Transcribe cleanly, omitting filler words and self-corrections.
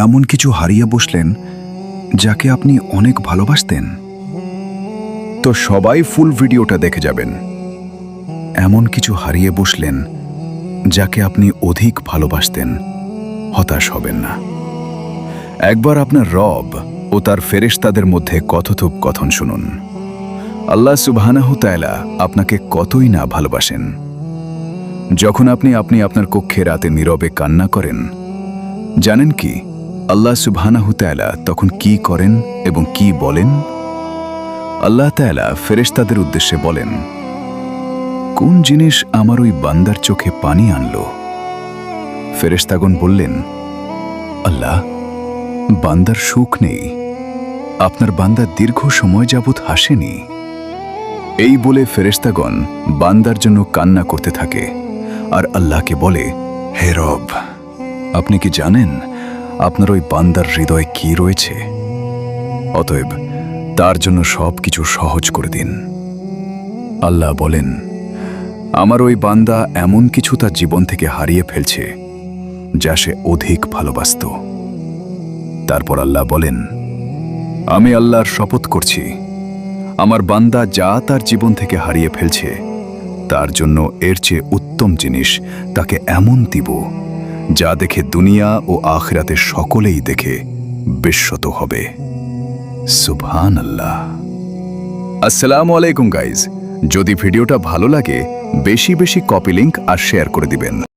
এমন কিছু হারিয়ে বসলেন যাকে আপনি অনেক ভালোবাসতেন? তো সবাই ফুল ভিডিওটা দেখে যাবেন। এমন কিছু হারিয়ে বসলেন যাকে আপনি অধিক ভালোবাসতেন, হতাশ হবেন না। একবার আপনার রব ও তার ফেরেশতাদের মধ্যে কথোপকথন শুনুন। আল্লাহ সুবহানাহু তাআলা আপনাকে কতই না ভালোবাসেন। যখন আপনি আপনার কক্ষে রাতে নীরবে কান্না করেন, জানেন কি আল্লাহ সুবহানাহু তাআলা তখন কি করেন এবং কি বলেন? আল্লাহ তাআলা ফেরেশতাদের উদ্দেশ্যে বলেন, কোন জিনিস আমার ওই বান্দার চোখে পানি আনলো? ফেরেশতাগণ বললেন, আল্লাহ, বান্দার সুখ নেই, আপনার বান্দা দীর্ঘ সময় যাবৎ হাসেনি। এই বলে ফেরেশতাগণ বান্দার জন্য কান্না করতে থাকে আর আল্লাহকে বলে, হে রব, আপনি কি জানেন আপনার ওই বান্দার হৃদয়ে কি রয়েছে? অতএব তার জন্য সবকিছু সহজ করে দিন। আল্লাহ বলেন, আমার ওই বান্দা এমন কিছু তার জীবন থেকে হারিয়ে ফেলছে যা সে অধিক ভালোবাসত। তারপর আল্লাহ বলেন, আমি আল্লাহর শপথ করছি, আমার বান্দা যা তার জীবন থেকে হারিয়ে ফেলছে তার জন্য এর চেয়ে উত্তম জিনিস তাকে এমন দিব যা দেখে দুনিয়া ও আখিরাতে সকলেই দেখে বিস্মত হবে। সুবহানাল্লাহ। আসসালামু আলাইকুম গাইজ। যদি ভিডিওটা ভালো লাগে বেশি বেশি কপি লিংক আর শেয়ার করে দিবেন।